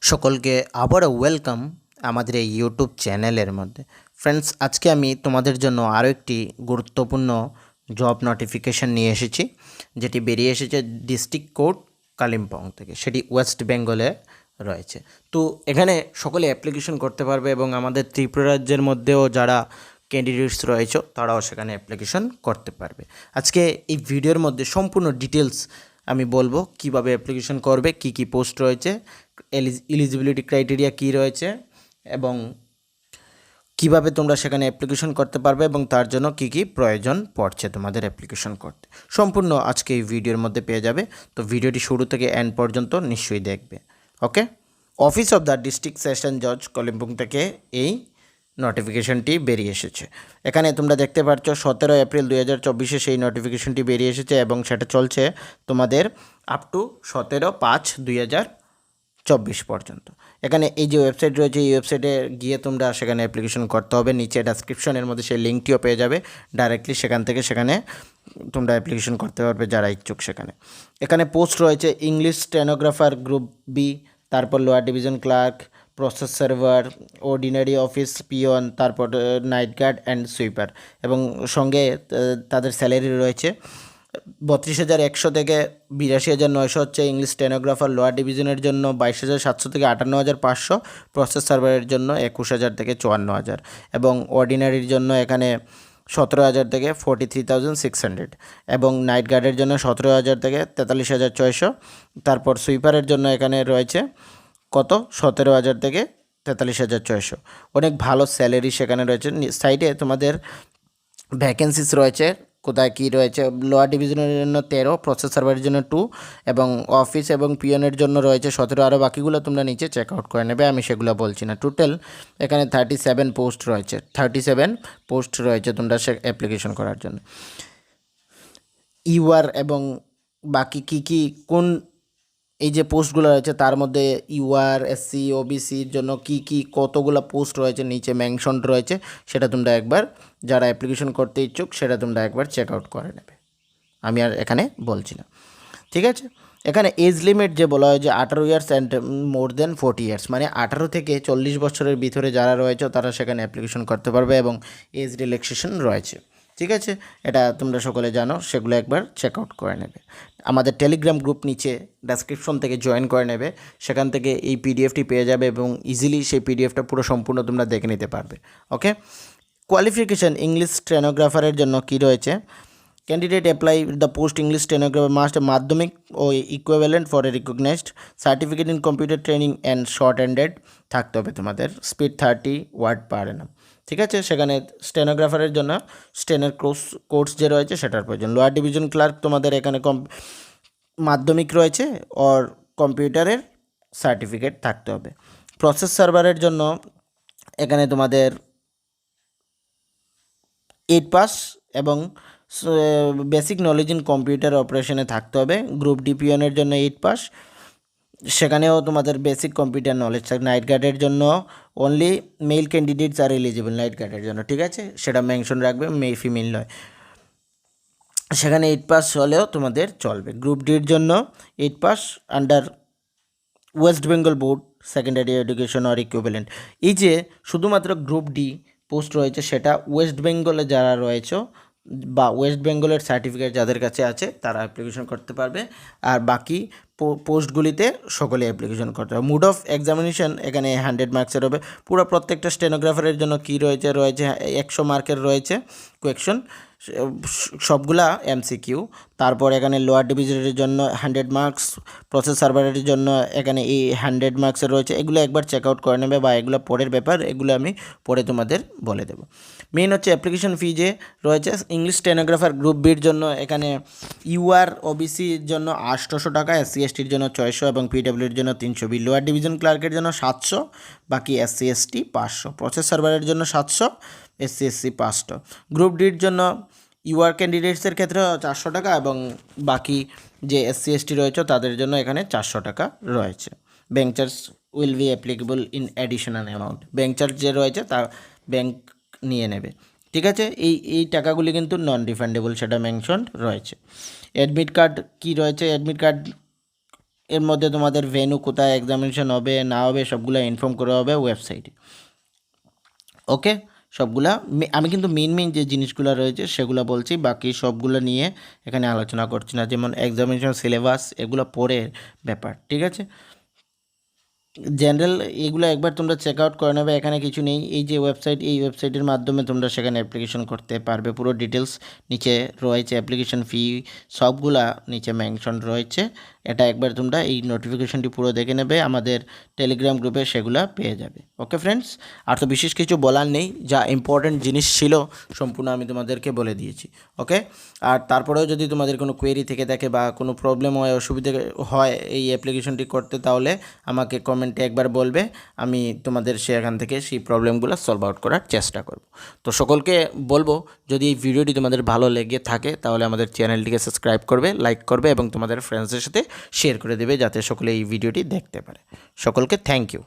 সকলকে আবারও ওয়েলকাম আমাদের এই ইউটিউব চ্যানেলের মধ্যে। ফ্রেন্ডস, আজকে আমি তোমাদের জন্য আরও একটি গুরুত্বপূর্ণ জব নোটিফিকেশান নিয়ে এসেছি, যেটি বেরিয়ে এসেছে ডিস্ট্রিক্ট কোর্ট কালিম্পং থেকে। সেটি ওয়েস্ট বেঙ্গলে রয়েছে। তো এখানে সকলে অ্যাপ্লিকেশন করতে পারবে এবং আমাদের ত্রিপুরা রাজ্যের মধ্যেও যারা ক্যান্ডিডেটস রয়েছে তারাও সেখানে অ্যাপ্লিকেশন করতে পারবে। আজকে এই ভিডিওর মধ্যে সম্পূর্ণ ডিটেলস আমি বলবো কিভাবে অ্যাপ্লিকেশন করবে, কি কি পোস্ট রয়েছে, এলিজিবিলিটি ক্রাইটেরিয়া কী রয়েছে এবং কিভাবে তোমরা সেখানে অ্যাপ্লিকেশন করতে পারবে এবং তার জন্য কি কি প্রয়োজন পড়ছে তোমাদের অ্যাপ্লিকেশন করতে, সম্পূর্ণ আজকে এই ভিডিওর মধ্যে পেয়ে যাবে। তো ভিডিওটি শুরু থেকে এন্ড পর্যন্ত নিশ্চয়ই দেখবে। Okay, office of the district session জজ কালিম্পং থেকে এই নোটিফিকেশনটি বেরিয়ে এসেছে। এখানে তোমরা দেখতে পাচ্ছ 17 এপ্রিল 2024 সেই নোটিফিকেশনটি বেরিয়ে এসেছে এবং সেটা চলছে তোমাদের আপ টু 17/5/2024 পর্যন্ত। এখানে এই যে ওয়েবসাইট রয়েছে, এই ওয়েবসাইটে গিয়ে তোমরা সেখানে অ্যাপ্লিকেশন করতে হবে। নিচে ডেসক্রিপশনের মধ্যে সেই লিঙ্কটিও পেয়ে যাবে, ডাইরেক্টলি সেখান থেকে সেখানে তোমরা অ্যাপ্লিকেশন করতে পারবে যারা ইচ্ছুক। এখানে পোস্ট রয়েছে ইংলিশ স্টেনোগ্রাফার গ্রুপ বি, তারপর lower division clerk, process server, ordinary office peon, তারপর নাইট গার্ড অ্যান্ড সুইপার, এবং সঙ্গে তাদের স্যালারি রয়েছে 32,100 থেকে 82,900 হচ্ছে ইংলিশ স্টেনোগ্রাফার। লোয়ার ডিভিশনের জন্য 22,700 থেকে 58,500, প্রসেস সার্ভারের জন্য 21,000 থেকে 54,000 এবং অর্ডিনারির জন্য এখানে 17,000 থেকে 43,600 এবং নাইট গার্ডের জন্য 17,000 থেকে 43,600। তারপর সুইপারের জন্য এখানে রয়েছে কত 17,000 থেকে 43,600। অনেক ভালো স্যালারি সেখানে রয়েছে। সাইডে তোমাদের ভ্যাকেন্সিস রয়েছে, কোথায় কী রয়েছে। লোয়ার ডিভিশনের জন্য 13, প্রসেস সার্ভারের জন্য 2 এবং অফিস এবং পিয়নের জন্য রয়েছে 17। আরও বাকিগুলো তোমরা নিচে চেক আউট করে নেবে, আমি সেগুলো বলছি না। টোটাল এখানে 37 পোস্ট রয়েছে, 37 পোস্ট রয়েছে তোমরা সে অ্যাপ্লিকেশন করার জন্য। ইউআর এবং বাকি কি কি কোন এই যে পোস্টগুলো রয়েছে তার মধ্যে ইউআর এসসি ওবিসির জন্য কি কি কতগুলো পোস্ট রয়েছে নিচে মেনশন রয়েছে, সেটা তোমরা একবার যারা অ্যাপ্লিকেশন করতে ইচ্ছুক সেটা তোমরা একবার চেক আউট করে নেবে, আমি আর এখানে বলছি না। ঠিক আছে, এখানে এজ লিমিট যে বলা হয় যে 18 years and more than 40 years, মানে 18 থেকে 40 বছরের ভিতরে যারা রয়েছে তারা সেখানে অ্যাপ্লিকেশন করতে পারবে এবং এজ রিল্যাক্সেশন রয়েছে। ঠিক আছে, এটা তোমরা সকলে জানো, সেগুলো একবার চেক আউট করে নেবে। আমাদের টেলিগ্রাম গ্রুপ নিচে ডেসক্রিপশন থেকে জয়েন করে নেবে, সেখান থেকে এই পিডিএফটি পেয়ে যাবে এবং ইজিলি সেই পিডিএফটা পুরো সম্পূর্ণ তোমরা দেখে নিতে পারবে। ওকে, কোয়ালিফিকেশান ইংলিশ স্টেনোগ্রাফারের জন্য কি রয়েছে। Candidate apply the post English stenographer must Madhyamik ও equivalent for a recognised certificate in computer training and short handed থাকতে হবে তোমাদের, স্পিড 30 ওয়ার্ড পার annum। ঠিক আছে, সেখানে স্টেনোগ্রাফারের জন্য স্টেনের কোর্স যে রয়েছে সেটার প্রয়োজন। লোয়ার ডিভিশন ক্লার্ক তোমাদের এখানে মাধ্যমিক রয়েছে ওর কম্পিউটারের সার্টিফিকেট থাকতে হবে। প্রসেস সার্ভারের জন্য এখানে তোমাদের 8 পাস এবং বেসিক নলেজ ইন কম্পিউটার অপারেশনে থাকতে হবে। গ্রুপ ডিপিওনের জন্য 8 পাস, সেখানেও তোমাদের বেসিক কম্পিউটার নলেজ থাকে। নাইট গার্ডের জন্য only mail candidates are eligible night গার্ডের জন্য। ঠিক আছে, সেটা মেনশন রাখবে, ফিমেল নয়, সেখানে 8 পাস হলেও তোমাদের চলবে। গ্রুপ ডির জন্য 8 pass under West Bengal board secondary education or equivalent. এই যে শুধুমাত্র গ্রুপ ডি পোস্ট রয়েছে সেটা ওয়েস্ট বেঙ্গলে যারা রয়েছে বা ওয়েস্ট বেঙ্গলের সার্টিফিকেট যাদের কাছে আছে তারা অ্যাপ্লিকেশন করতে পারবে, আর বাকি পোস্টগুলিতে সকলে অ্যাপ্লিকেশন করতে হবে। মুড অফ এক্সামিনেশন এখানে 100 মার্কসের হবে। পুরো প্রত্যেকটা স্টেনোগ্রাফারের জন্য কী রয়েছে 100 মার্কের রয়েছে কোয়েকশন, সবগুলা এমসিকিউ। তারপর এখানে লোয়ার ডিভিশনের জন্য 100 মার্কস, প্রসেস সার্ভারের জন্য এখানে এই 100 মার্কসের রয়েছে। এগুলো একবার চেক আউট করে নেবে বা এগুলো পরের ব্যাপার, এগুলো আমি পরে তোমাদের বলে দেবো। মেইন হচ্ছে অ্যাপ্লিকেশন ফি যে রয়েছে ইংলিশ স্টেনোগ্রাফার গ্রুপ বির জন্য এখানে ইউআর ওবিসির জন্য 800 টাকা, এসসি এসটির জন্য 600 এবং পিডব্লিউর জন্য 320। লোয়ার ডিভিশন ক্লার্কের জন্য 700, বাকি এসসি এসটি 500। প্রসেস সার্ভারের জন্য 700, এসসি এসসি 500। গ্রুপ ডির জন্য ইউআর ক্যান্ডিডেটসের ক্ষেত্রে 400 টাকা এবং বাকি যে এসসি এসটি রয়েছে তাদের জন্য এখানে 400 টাকা রয়েছে। Bank charge will be applicable in additional amount, bank charge যে রয়েছে তা ব্যাঙ্ক নিয়ে নেবে। ঠিক আছে, এই টাকাগুলি কিন্তু নন রিফান্ডেবল, সেটা মেনশন রয়েছে। অ্যাডমিট কার্ড কি রয়েছে, অ্যাডমিট কার্ড এর মধ্যে তোমাদের ভেন্যু কোথায় এক্সামিনেশন হবে না হবে সবগুলো ইনফর্ম করা হবে ওয়েবসাইটে। ওকে, সবগুলা আমি কিন্তু মেন যে জিনিসগুলো রয়েছে সেগুলো বলছি, বাকি সবগুলো নিয়ে এখানে আলোচনা করছি না, যেমন এক্সামিনেশন সিলেবাস এগুলো পরের ব্যাপার, ঠিক আছে। জেনারেল এগুলো একবার তোমরা চেক আউট করে নেবে, এখানে কিছু নেই। এই যে ওয়েবসাইট, এই ওয়েবসাইটের মাধ্যমে তোমরা সেখানে অ্যাপ্লিকেশন করতে পারবে, পুরো ডিটেলস নিচে রয়েছে, অ্যাপ্লিকেশন ফি সবগুলা নিচে মেনশন রয়েছে। এটা একবার তোমরা এই নোটিফিকেশনটি পুরো দেখে নেবে, আমাদের টেলিগ্রাম গ্রুপে সেগুলা পেয়ে যাবে। ওকে ফ্রেন্ডস, আর তো বিশেষ কিছু বলার নেই, যা ইম্পর্টেন্ট জিনিস ছিল সম্পূর্ণ আমি তোমাদেরকে বলে দিয়েছি। ওকে, আর তারপরেও যদি তোমাদের কোনো কোয়েরি থেকে থাকে বা কোনো প্রবলেম হয়, অসুবিধা হয় এই অ্যাপ্লিকেশনটি করতে, তাহলে আমাকে কমেন্টে একবার বলবে, আমি তোমাদের সেখান থেকে সেই প্রবলেমগুলো সলভ আউট করার চেষ্টা করব। তো সকলকে বলবো, যদি এই ভিডিওটি তোমাদের ভালো লেগে থাকে তাহলে আমাদের চ্যানেলটিকে সাবস্ক্রাইব করবে, লাইক করবে এবং তোমাদের ফ্রেন্ডসদের সাথে শেয়ার করে দেবে, যাতে সকলে এই ভিডিওটি দেখতে পারে। সকলকে থ্যাংক ইউ।